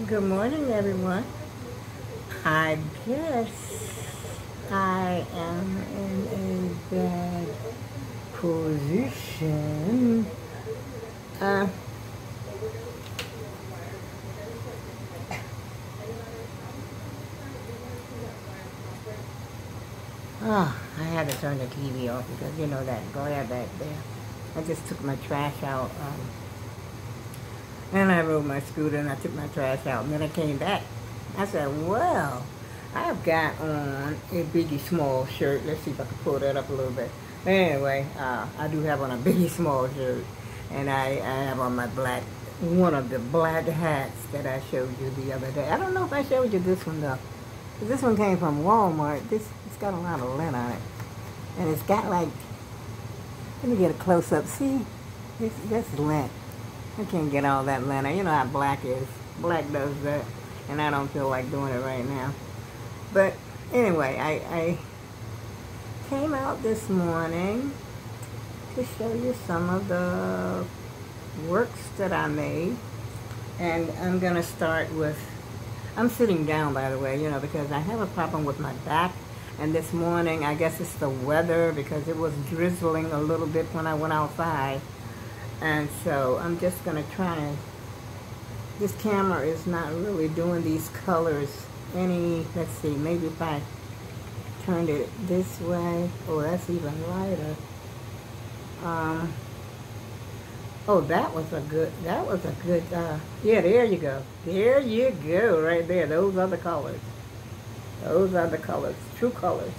Good morning, everyone. I guess I am in a bad position. Uh, I had to turn the TV off because you know that glare back there. I just took my trash out, and I rode my scooter and I took my trash out, and then I came back. I said, well, I've got on a Biggie Small shirt. Let's see if I can pull that up a little bit. Anyway, I do have on a Biggie Small shirt, and I have on my one of the black hats that I showed you the other day. I don't know if I showed you this one though. This one came from Walmart. It's got a lot of lint on it, and it's got like, let me get a close up. See, this lint. I can't get all that lint. You know how black is. Black does that, and I don't feel like doing it right now. But anyway, I came out this morning to show you some of the works that I made, and I'm gonna start with, I'm sitting down, by the way, you know, because I have a problem with my back, and this morning, I guess it's the weather, because it was drizzling a little bit when I went outside, and so I'm just gonna try to, this camera is not really doing these colors any, let's see, maybe if I turned it this way, oh, that's even lighter. Oh, that was a good, yeah, there you go. There you go, right there. Those are the colors. Those are the colors, true colors.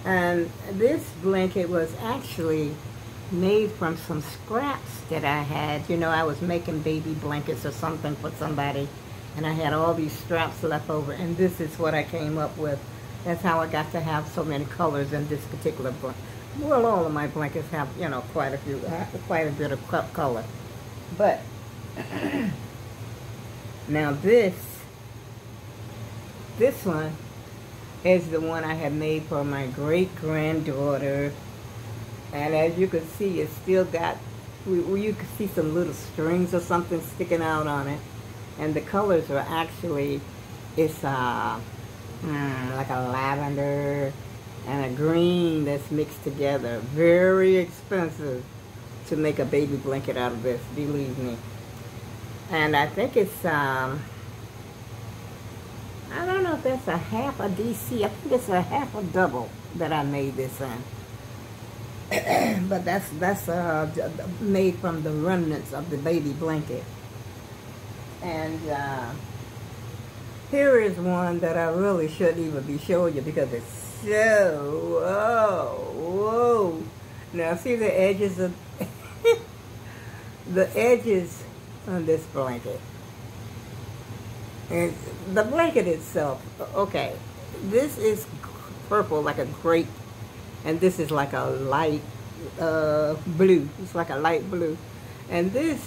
And this blanket was actually made from some scraps that I had. You know, I was making baby blankets or something for somebody, and I had all these straps left over, and this is what I came up with. That's how I got to have so many colors in this particular blanket. Well, all of my blankets have, you know, quite a bit of color. But now this one is the one I had made for my great-granddaughter. And as you can see, it's still got, you can see some little strings or something sticking out on it. And the colors are actually, it's like a lavender and a green that's mixed together. Very expensive to make a baby blanket out of this, believe me. And I think it's, I don't know if that's a half a DC. I think it's a half a double that I made this in. But that's made from the remnants of the baby blanket. And here is one that I really shouldn't even be showing you because it's so, whoa. Now see the edges of, the edges on this blanket. And the blanket itself, okay, this is purple like a grape, and this is like a light blue. It's like a light blue. And this,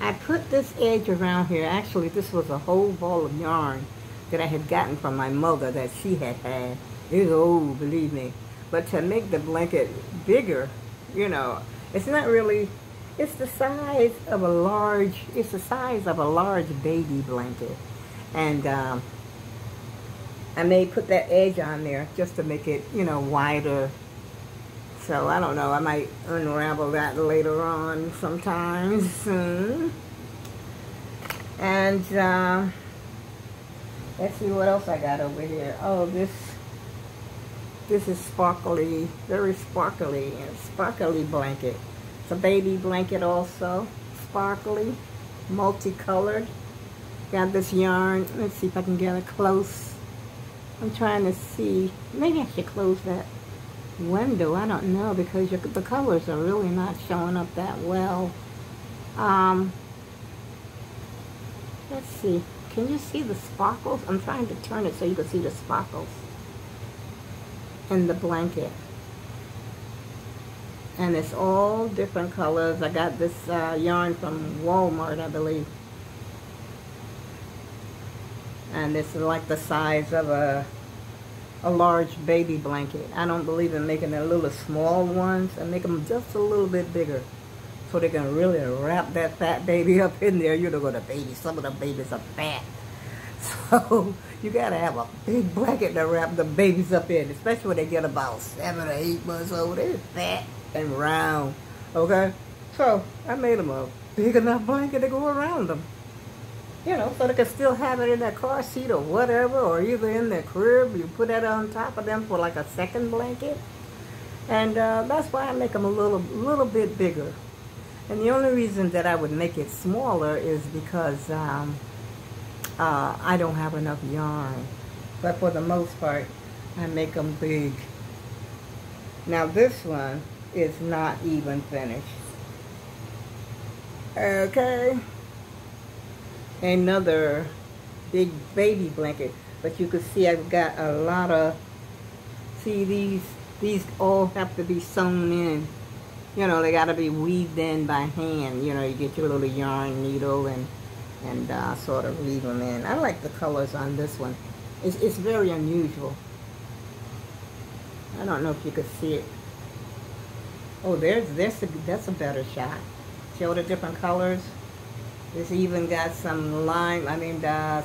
I put this edge around here. Actually, this was a whole ball of yarn that I had gotten from my mother that she had had. It was old, believe me. But to make the blanket bigger, you know, it's not really, it's the size of a large, it's the size of a large baby blanket. And I may put that edge on there just to make it, you know, wider. So I don't know, I might unravel that later on sometime soon. And let's see what else I got over here. Oh, this is sparkly, very sparkly, and sparkly blanket. It's a baby blanket also, sparkly, multicolored. Got this yarn. Let's see if I can get it close. I'm trying to see. Maybe I should close that window. I don't know because the colors are really not showing up that well. Let's see. Can you see the sparkles? I'm trying to turn it so you can see the sparkles in the blanket. And it's all different colors. I got this yarn from Walmart, I believe. And this is like the size of a large baby blanket. I don't believe in making the little small ones. I make them just a little bit bigger. so they can really wrap that fat baby up in there. You know, the baby, some of the babies are fat. So you gotta have a big blanket to wrap the babies up in, especially when they get about 7 or 8 months old. They're fat and round, okay? So I made them a big enough blanket to go around them. You know, so they can still have it in their car seat or whatever, or either in their crib. You put that on top of them for like a second blanket. And that's why I make them a little bit bigger. And the only reason that I would make it smaller is because I don't have enough yarn. But for the most part, I make them big. Now this one is not even finished. Okay. Another big baby blanket. But you can see I've got a lot of, see these all have to be sewn in. You know, they got to be weaved in by hand. You know, you get your little yarn needle and sort of weave them in. I like the colors on this one. It's very unusual. I don't know if you could see it. Oh, that's a better shot. Show the different colors. It's even got some lime,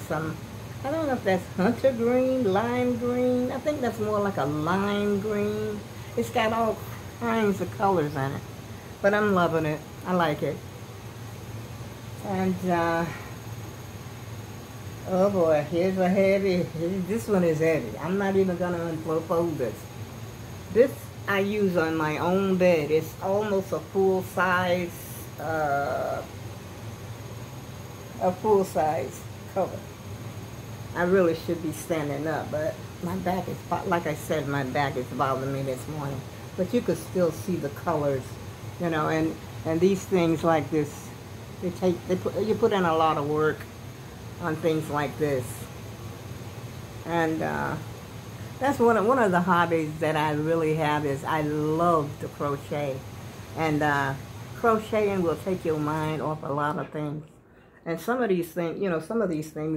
some, I don't know if that's hunter green, lime green. I think that's more like a lime green. It's got all kinds of colors in it. But I'm loving it. I like it. And, oh boy, here's a heavy, this one is heavy. I'm not even going to unfold this. This I use on my own bed. It's almost a full size cover. I really should be standing up, but my back is, like I said, my back is bothering me this morning. But you could still see the colors, you know, and these things like this, you put in a lot of work on things like this. And that's one of the hobbies that I really have is I love to crochet. And crocheting will take your mind off a lot of things. And some of these things, you know,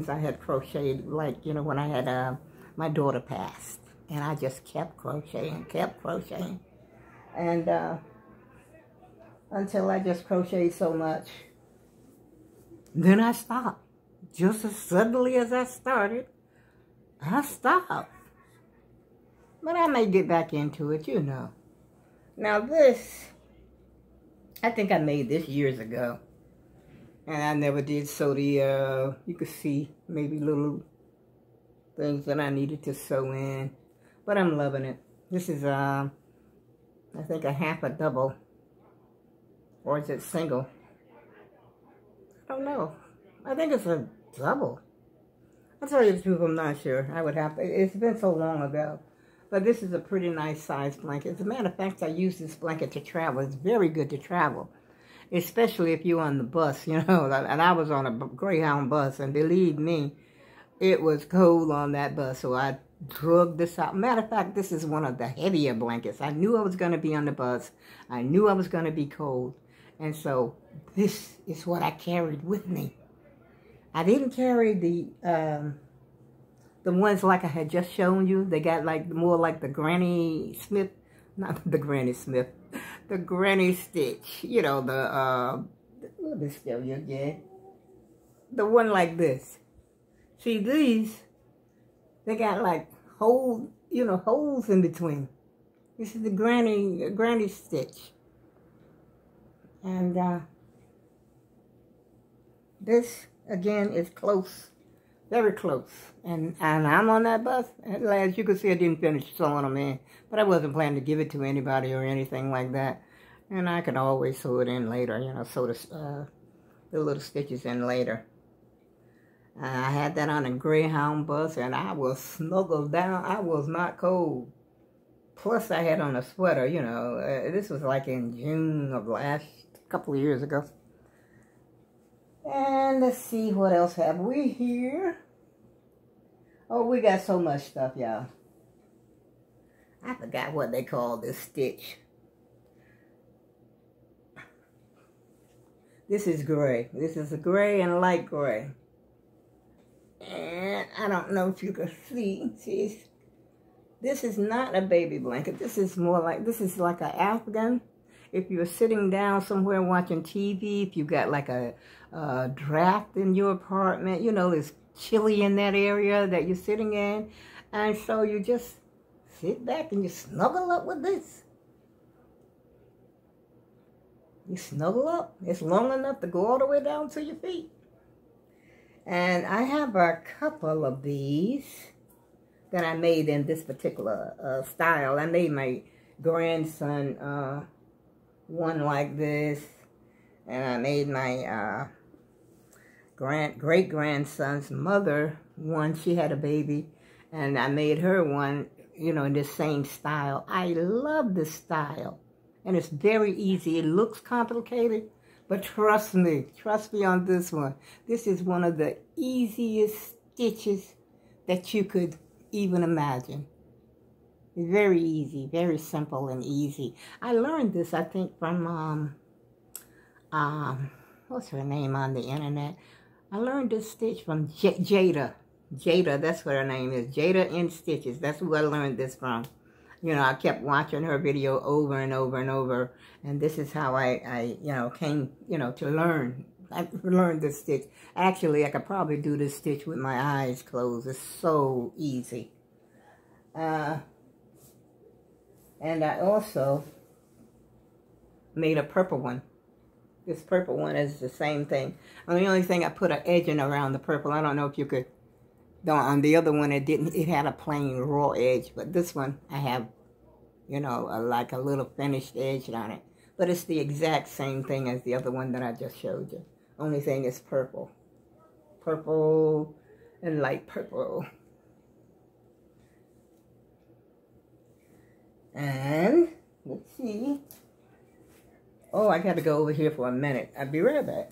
I had crocheted, like, you know, when I had my daughter passed. And I just kept crocheting. And until I just crocheted so much. Then I stopped. Just as suddenly as I started, I stopped. But I may get back into it, you know. Now this, I think I made this years ago. And I never did sew the, you could see maybe little things that I needed to sew in. But I'm loving it. This is, I think a half a double. Or is it single? I don't know. I think it's a double. I'll tell you the truth, I'm not sure. I would have to, it's been so long ago. But this is a pretty nice size blanket. As a matter of fact, I use this blanket to travel. It's very good to travel. Especially if you're on the bus, you know. And I was on a Greyhound bus, and believe me, it was cold on that bus. So I drug this out. Matter of fact, this is one of the heavier blankets. I knew I was going to be on the bus. I knew I was going to be cold. And so this is what I carried with me. I didn't carry the ones like I had just shown you. They got like more like the Granny Smith, not the Granny Smith, the Granny Stitch. You know, what is still you get? The one like this. See these? They got like holes, you know, holes in between. This is the Granny Stitch. And this again is close. Very close. And I'm on that bus. As you can see, I didn't finish sewing them in. But I wasn't planning to give it to anybody or anything like that. And I could always sew it in later. You know, sew the little stitches in later. I had that on a Greyhound bus. And I was snuggled down. I was not cold. Plus, I had on a sweater, you know. This was like in June of last couple of years ago. And let's see, what else have we here? Oh, we got so much stuff, y'all. I forgot what they call this stitch. This is gray. This is a gray and a light gray. And I don't know if you can see. See, this is not a baby blanket. This is more like, this is like an Afghan. if you're sitting down somewhere watching TV, if you got like a draft in your apartment, you know, it's chilly in that area that you're sitting in. And so you just sit back and you snuggle up with this. You snuggle up. It's long enough to go all the way down to your feet. And I have a couple of these that I made in this particular style. I made my grandson one like this. And I made my great-grandson's mother one. She had a baby. And I made her one, you know, in this same style. I love this style. And it's very easy. It looks complicated, but trust me on this one. This is one of the easiest stitches that you could even imagine. Very easy, very simple and easy. I learned this, I think, from, what's her name on the internet? I learned this stitch from Jada. Jada, that's what her name is. Jada in Stitches. That's who I learned this from. You know, I kept watching her video over and over and over. And this is how I you know, came, you know, to learn. I learned this stitch. Actually, I could probably do this stitch with my eyes closed. It's so easy. And I also made a purple one. This purple one is the same thing. And the only thing, I put an edging around the purple. I don't know if you could. On the other one, it didn't. It had a plain raw edge, but this one I have, you know, like a little finished edge on it. But it's the exact same thing as the other one that I just showed you. Only thing is purple, purple, and light purple. And let's see. Oh, I got to go over here for a minute. I'll be right back.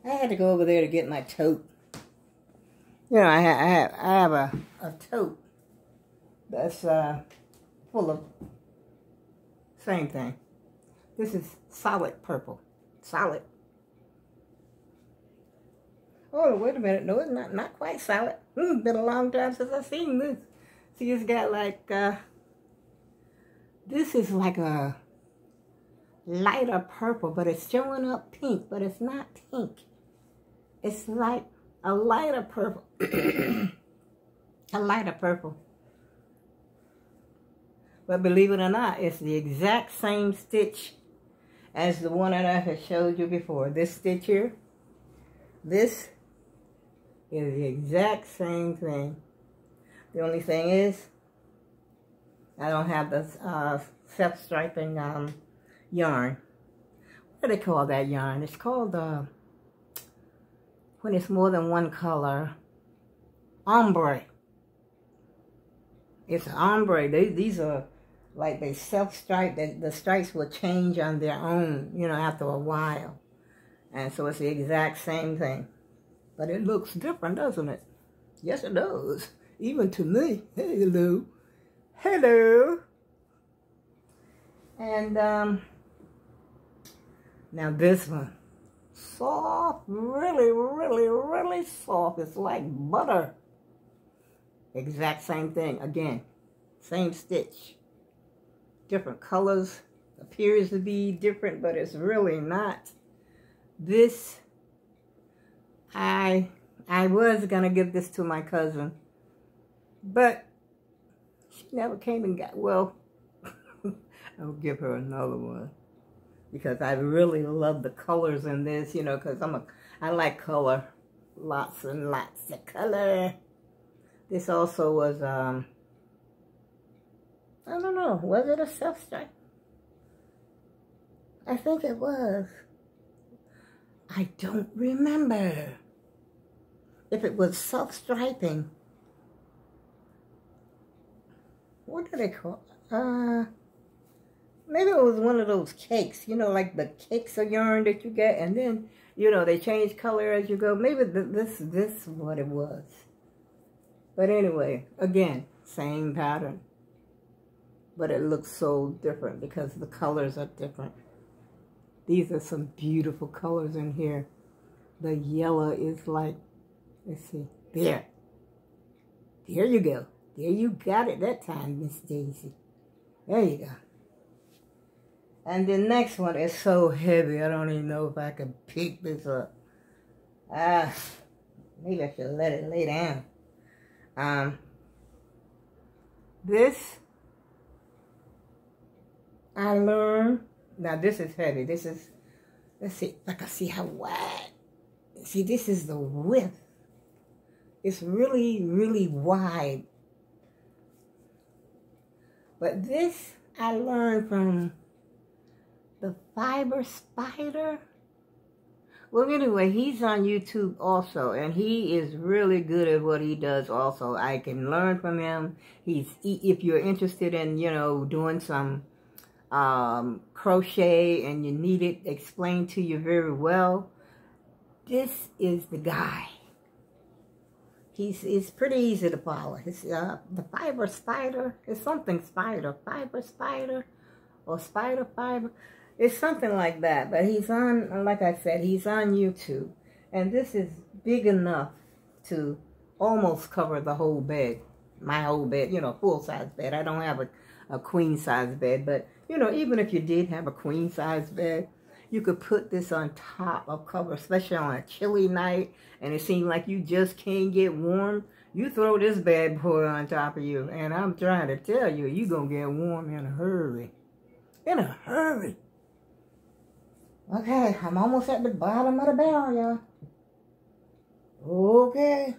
I had to go over there to get my tote. You know, I have a tote that's full of same thing. This is solid purple. Solid. Oh, wait a minute. No, it's not quite solid. It's been a long time since I've seen this. See, it's got like, this is like a lighter purple, but it's showing up pink, but it's not pink. It's like a lighter purple. A lighter purple. But believe it or not, it's the exact same stitch as the one that I had showed you before. This stitch here, this is the exact same thing. The only thing is, I don't have the self-striping yarn. What do they call that yarn? It's called, when it's more than one color, ombre. It's ombre. These are like they self-stripe. The stripes will change on their own, you know, after a while. And so it's the exact same thing. But it looks different, doesn't it? Yes, it does. Even to me. Hello. Hello. And now this one. Soft, really, really, really soft. It's like butter. Exact same thing. Again, same stitch. Different colors. Appears to be different, but it's really not. This, I was going to give this to my cousin, but she never came and got, well, I'll give her another one. Because I really love the colors in this, you know, because I like color. Lots and lots of color. This also was, I don't know, was it a self-stripe? I think it was. I don't remember if it was self-striping. What do they call it? Maybe it was one of those cakes, you know, like the cakes of yarn that you get, and then, you know, they change color as you go. Maybe this is what it was. But anyway, again, same pattern. But it looks so different because the colors are different. These are some beautiful colors in here. The yellow is like, let's see, there. There you go. There you got it that time, Miss Daisy. There you go. And the next one is so heavy, I don't even know if I can pick this up. Maybe I should let it lay down. This, I learned, now this is heavy. This is, let's see if I can see how wide. See, this is the width. It's really, really wide. But this I learned from the Fiber Spider. Well, anyway, he's on YouTube also, and he is really good at what he does also. I can learn from him. If you're interested in, you know, doing some crochet and you need it explained to you very well, this is the guy. It's pretty easy to follow. It's the Fiber Spider. It's something Spider. Fiber Spider or Spider Fiber. It's something like that. But he's on, like I said, he's on YouTube. And this is big enough to almost cover the whole bed. My whole bed, you know, full-size bed. I don't have a queen-size bed. But, you know, even if you did have a queen-size bed, you could put this on top of cover, especially on a chilly night, and it seems like you just can't get warm. You throw this bad boy on top of you, and I'm trying to tell you, you're going to get warm in a hurry. In a hurry. Okay, I'm almost at the bottom of the barrel, y'all. Okay.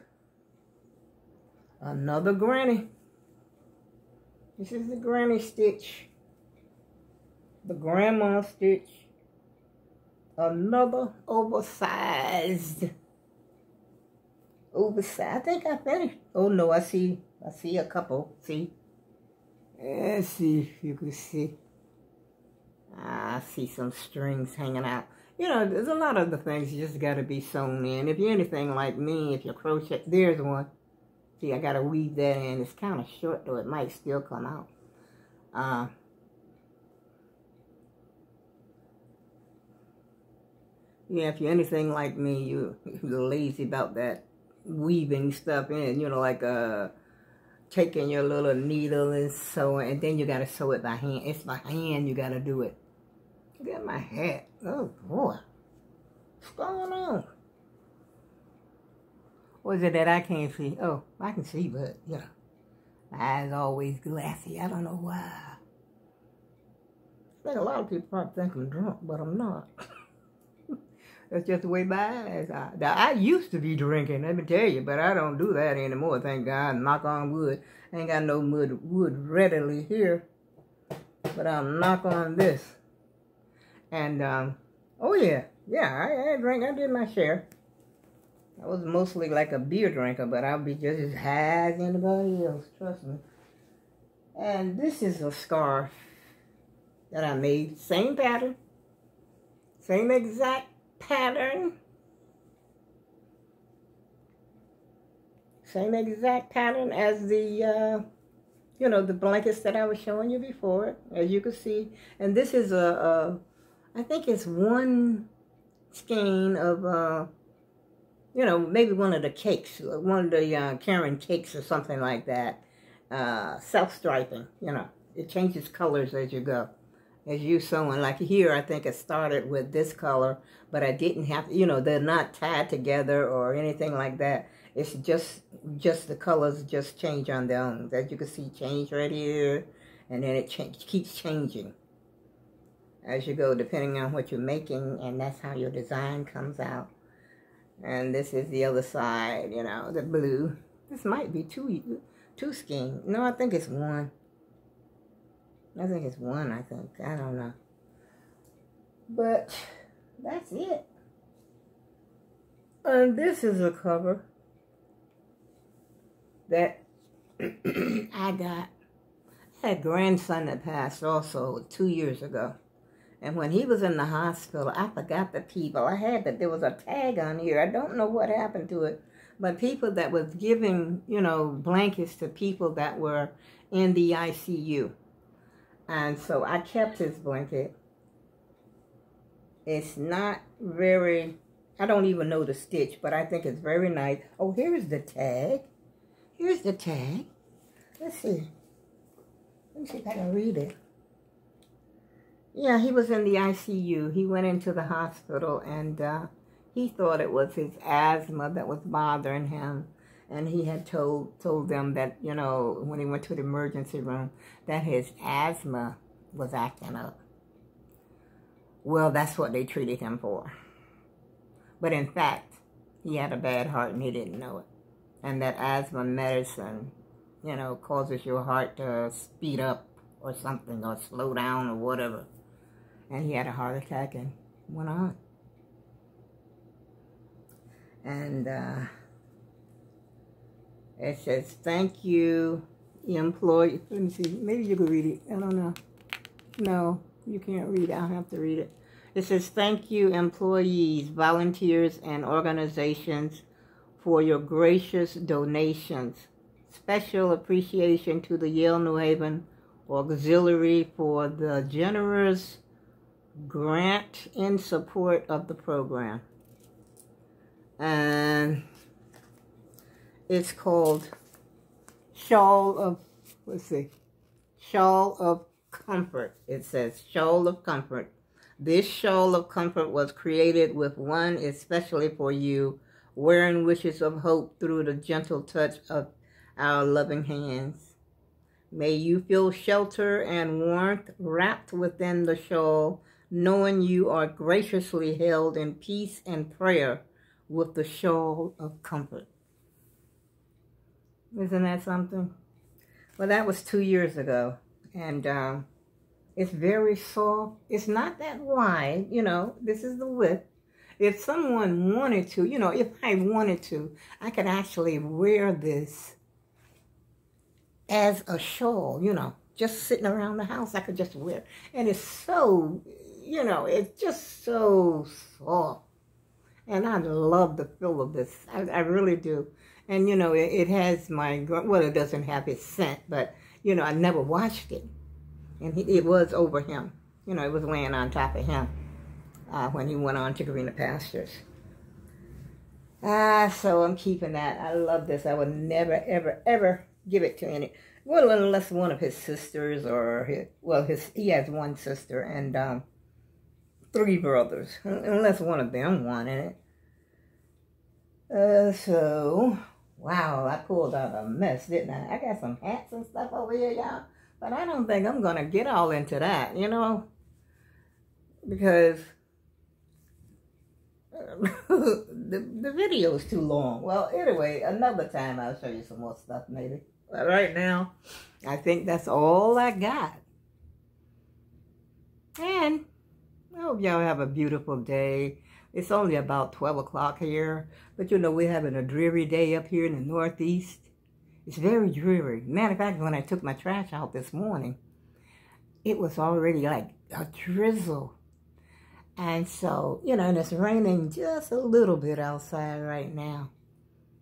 Another granny. This is the granny stitch. The grandma stitch. Another oversized. I think I finished. Oh no, I see a couple. See? Let's see if you can see. I see some strings hanging out. You know, there's a lot of the things you just got to be sewn in. If you're anything like me, if you crochet, there's one. See, I got to weave that in. It's kind of short, though. It might still come out. Yeah, if you're anything like me, you're lazy about that weaving stuff in. You know, like taking your little needle and sewing, and then you got to sew it by hand. It's by hand you got to do it. Look at my hat. Oh, boy. What's going on? Or is it that I can't see? Oh, I can see, but, you know, my eyes always glassy. I don't know why. I think a lot of people probably think I'm drunk, but I'm not. That's just the way my eyes are. Now, I used to be drinking, let me tell you, but I don't do that anymore, thank God. Knock on wood. I ain't got no wood readily here, but I'll knock on this. And, oh yeah, I drank, I did my share. I was mostly like a beer drinker, but I'll be just as high as anybody else, trust me. And this is a scarf that I made, same pattern, same exact pattern. Same exact pattern as the, you know, the blankets that I was showing you before, as you can see. And this is I think it's one skein of, you know, maybe one of the cakes, one of the Karen cakes or something like that. Self-striping, you know. It changes colors as you go. As you sewing, like here, I think it started with this color, but I didn't have, you know, they're not tied together or anything like that. It's just the colors just change on their own. As you can see, change right here, and then it keeps changing as you go, depending on what you're making, and that's how your design comes out. And this is the other side, you know, the blue. This might be two skein. No, I think it's one. I think it's one, I think. I don't know. But that's it. And this is a cover that I got. I had a grandson that passed also 2 years ago. And when he was in the hospital, I forgot the people. I had that. There was a tag on here. I don't know what happened to it. But people that was giving, you know, blankets to people that were in the ICU. And so I kept his blanket. It's not very I don't even know the stitch, but I think it's very nice. Oh, here's the tag. Here's the tag. Let's see. Let me see if I can read it. Yeah, he was in the ICU. He went into the hospital, and he thought it was his asthma that was bothering him. And he had told them that, you know, when he went to the emergency room, that his asthma was acting up. Well, that's what they treated him for. But in fact, he had a bad heart and he didn't know it. And that asthma medicine, you know, causes your heart to speed up or something, or slow down or whatever. And he had a heart attack and went on. And it says, thank you, employee. Let me see. Maybe you can read it. I don't know. No, you can't read it. I'll have to read it. It says, thank you, employees, volunteers, and organizations for your gracious donations. Special appreciation to the Yale New Haven Auxiliary for the generous grant in support of the program. And it's called Shawl of, let's see, Shawl of Comfort. It says Shawl of Comfort. This shawl of comfort was created with one especially for you, wearing wishes of hope through the gentle touch of our loving hands. May you feel shelter and warmth wrapped within the shawl, knowing you are graciously held in peace and prayer with the shawl of comfort. Isn't that something? Well, that was 2 years ago, and it's very soft. It's not that wide, you know. This is the width. If someone wanted to, you know, if I wanted to, I could actually wear this as a shawl, you know, just sitting around the house. I could just wear it. And it's so, you know, it's just so soft. And I love the feel of this. I really do. And, you know, it has my, well, it doesn't have his scent, but, you know, I never washed it. And it was over him. You know, it was laying on top of him when he went on to greener pastures. So I'm keeping that. I love this. I would never, ever, ever give it to any, well, unless one of his sisters or he has one sister and 3 brothers, unless one of them wanted it. So, wow, I pulled out a mess, didn't I? I got some hats and stuff over here, y'all. But I don't think I'm going to get all into that, you know, because the video is too long. Well, anyway, another time I'll show you some more stuff maybe. But right now, I think that's all I got. And I hope y'all have a beautiful day. It's only about 12 o'clock here. But, you know, we're having a dreary day up here in the Northeast. It's very dreary. Matter of fact, when I took my trash out this morning, it was already like a drizzle. And so, you know, and it's raining just a little bit outside right now.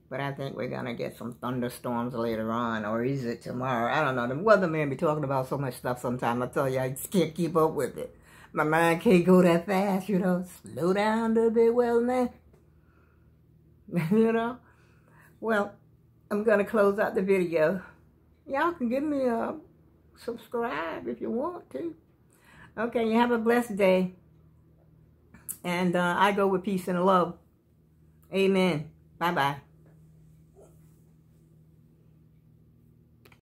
But I think we're going to get some thunderstorms later on, or is it tomorrow? I don't know. The weatherman be talking about so much stuff sometimes. I tell you, I just can't keep up with it. My mind can't go that fast, you know. Slow down a little bit, weatherman. You know? Well, I'm going to close out the video. Y'all can give me a subscribe if you want to. Okay, you have a blessed day. And I go with peace and love. Amen. Bye-bye.